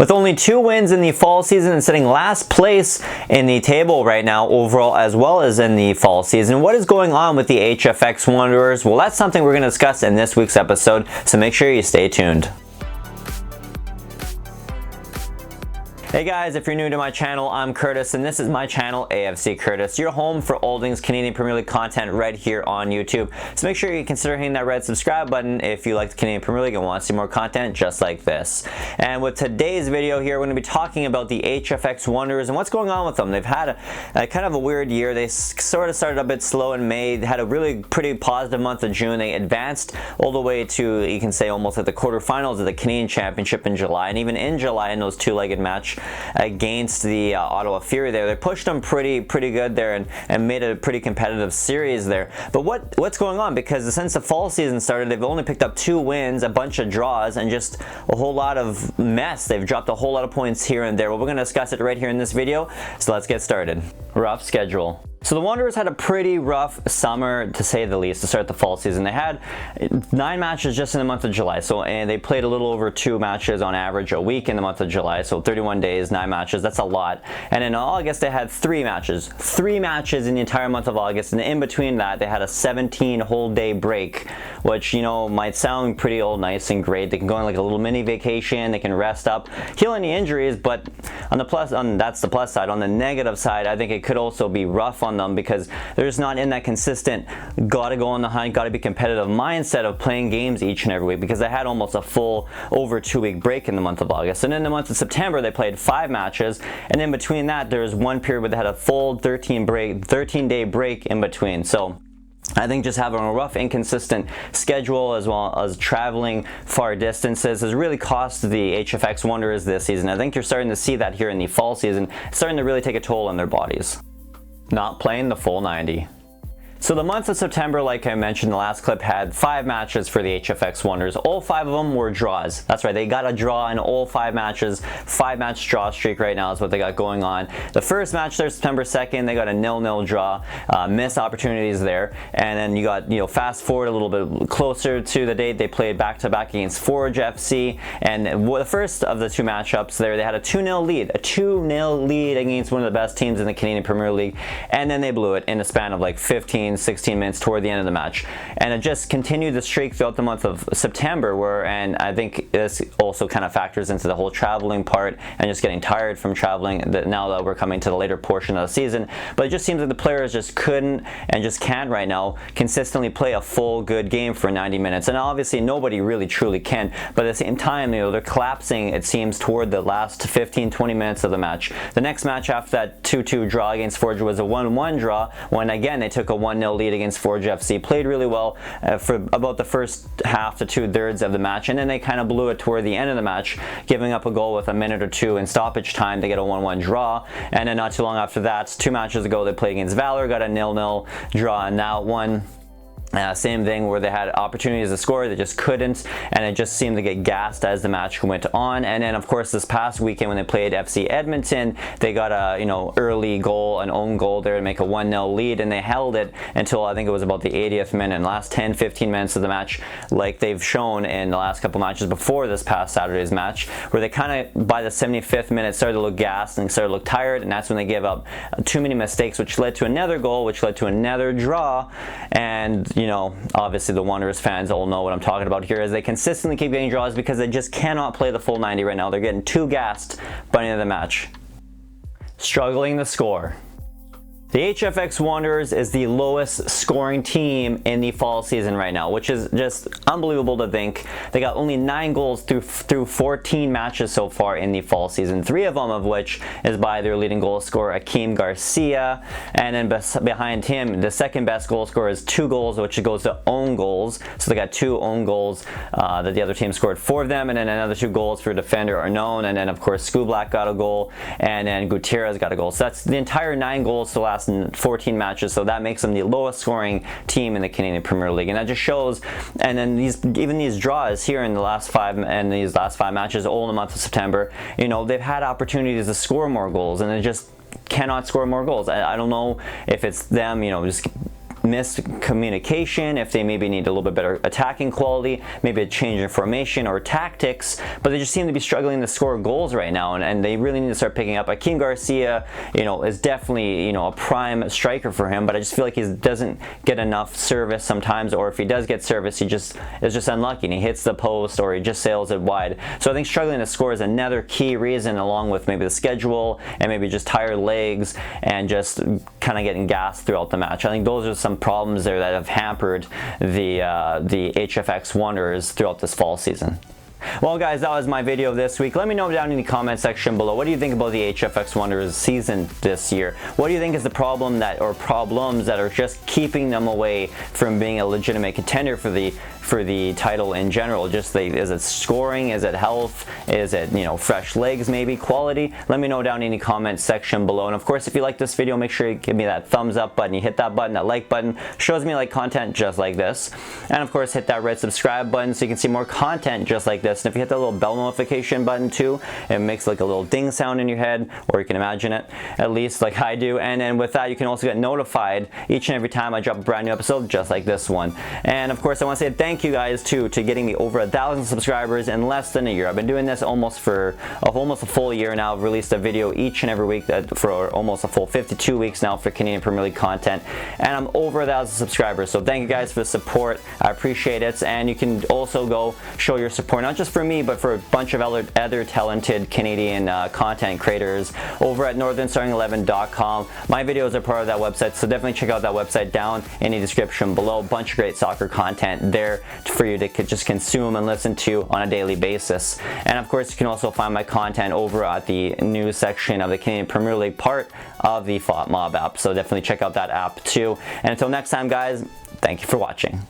With only 2 wins in the fall season and sitting last place in the table right now overall as well as in the fall season. What is going on with the HFX Wanderers? Well, that's something we're going to discuss in this week's episode, so make sure you stay tuned. Hey guys, if you're new to my channel, I'm Curtis and this is my channel, A.F.C. Curtis, your home for all things Canadian Premier League content right here on YouTube. So make sure you consider hitting that red subscribe button if you like the Canadian Premier League and want to see more content just like this. And with today's video here, we're going to be talking about the HFX Wanderers and what's going on with them. They've had a kind of a weird year. They sort of started a bit slow in May. They had a really pretty positive month of June. They advanced all the way to, you can say, almost at the quarterfinals of the Canadian Championship in July. And even in July in those two-legged match against the Ottawa Fury there, they pushed them pretty good there and made a pretty competitive series there. But what's going on? Because since the fall season started, they've only picked up 2 wins, a bunch of draws, and just a whole lot of mess. They've dropped a whole lot of points here and there. Well, we're going to discuss it right here in this video, so let's get started. Rough schedule. So the Wanderers had a pretty rough summer, to say the least, to start the fall season. They had 9 matches just in the month of July, and they played a little over 2 matches on average a week in the month of July, so 31 days, 9 matches, that's a lot. And in August, they had 3 matches. 3 matches in the entire month of August, and in between that, they had a 17 whole day break, which, you know, might sound pretty old, nice and great. They can go on like a little mini vacation, they can rest up, heal any injuries, but that's the plus side. On the negative side, I think it could also be rough on them because they're just not in that consistent gotta go on the hunt, gotta be competitive mindset of playing games each and every week, because they had almost a full over 2-week break in the month of August. And in the month of September, they played 5 matches, and in between that, there was one period where they had a full 13-day break in between. So I think just having a rough, inconsistent schedule as well as traveling far distances has really cost the HFX Wanderers this season. I think you're starting to see that here in the fall season. It's starting to really take a toll on their bodies. Not playing the full 90. So the month of September, like I mentioned, the last clip had 5 matches for the HFX Wanderers. All 5 of them were draws. That's right, they got a draw in all 5 matches. 5-match draw streak right now is what they got going on. The first match there, September 2nd, they got a 0-0 draw. Missed opportunities there. And then you got, fast forward a little bit closer to the date, they played back-to-back against Forge FC. And the first of the 2 matchups there, they had a 2-0 lead. A 2-0 lead against one of the best teams in the Canadian Premier League. And then they blew it in a span of like 16 minutes toward the end of the match, and it just continued the streak throughout the month of September, and I think this also kind of factors into the whole traveling part and just getting tired from traveling now that we're coming to the later portion of the season. But it just seems like the players just couldn't and just can't right now consistently play a full good game for 90 minutes, and obviously nobody really truly can, but at the same time, they're collapsing, it seems, toward the last 15-20 minutes of the match. The next match after that 2-2 draw against Forge was a 1-1 draw, when again they took a 1-0 lead against Forge FC, played really well for about the first half to 2/3 of the match, and then they kind of blew it toward the end of the match, giving up a goal with a minute or 2 in stoppage time. They get a 1-1 draw, and then not too long after that, 2 matches ago, they played against Valor, got a 0-0 draw, and now one. Same thing where they had opportunities to score, they just couldn't, and it just seemed to get gassed as the match went on. And then of course this past weekend when they played FC Edmonton, they got a early goal, an own goal there to make a 1-0 lead, and they held it until I think it was about the 80th minute. And last 10-15 minutes of the match, like they've shown in the last couple matches before this past Saturday's match, where they kind of by the 75th minute started to look gassed and started to look tired, and that's when they gave up too many mistakes, which led to another goal, which led to another draw. And obviously the Wanderers fans all know what I'm talking about here, as they consistently keep getting draws because they just cannot play the full 90 right now. They're getting too gassed by the end of the match. Struggling to score. The HFX Wanderers is the lowest scoring team in the fall season right now, which is just unbelievable to think. They got only 9 goals through 14 matches so far in the fall season, 3 of them of which is by their leading goal scorer, Akeem Garcia, and then behind him, the second best goal scorer is 2 goals, which goes to own goals. So they got 2 own goals that the other team scored 4 of them, and then another 2 goals for defender Arnone, and then of course Skublak got a goal, and then Gutierrez got a goal. So that's the entire 9 goals to last in 14 matches, so that makes them the lowest scoring team in the Canadian Premier League, and that just shows. And then even these draws here in the last 5 matches, all in the month of September, they've had opportunities to score more goals, and they just cannot score more goals. I don't know if it's them, just miscommunication, if they maybe need a little bit better attacking quality, maybe a change in formation or tactics, but they just seem to be struggling to score goals right now, and they really need to start picking up. Akeem Garcia, you know, is definitely, you know, a prime striker for him, but I just feel like he doesn't get enough service sometimes, or if he does get service, he just is just unlucky and he hits the post or he just sails it wide. So I think struggling to score is another key reason, along with maybe the schedule and maybe just tired legs and just kind of getting gassed throughout the match. I think those are some problems there that have hampered the HFX Wanderers throughout this fall season. Well guys, that was my video this week. Let me know down in the comment section below, what do you think about the HFX Wanderers season this year? What do you think is the problem or problems that are just keeping them away from being a legitimate contender for the title in general? Just is it scoring? Is it health? Is it, you know, fresh legs, maybe quality? Let me know down in the comment section below. And of course, if you like this video, make sure you give me that thumbs up button. You hit that button, that like button, shows me you like content just like this. And of course, hit that red subscribe button so you can see more content just like this. And if you hit that little bell notification button too, it makes like a little ding sound in your head, or you can imagine it, at least like I do. And then with that, you can also get notified each and every time I drop a brand new episode just like this one. And of course, I want to say thank you guys too to getting me over 1,000 subscribers in less than a year. I've been doing this almost a full year now. I've released a video each and every week for almost a full 52 weeks now for Canadian Premier League content, and I'm over 1,000 subscribers. So thank you guys for the support. I appreciate it. And you can also go show your support, not just for me, but for a bunch of other talented Canadian content creators over at northernstarting11.com. My videos are part of that website, so definitely check out that website down in the description below. A bunch of great soccer content there for you to just consume and listen to on a daily basis. And of course, you can also find my content over at the news section of the Canadian Premier League part of the FOTMob app, so definitely check out that app too. And until next time guys, thank you for watching.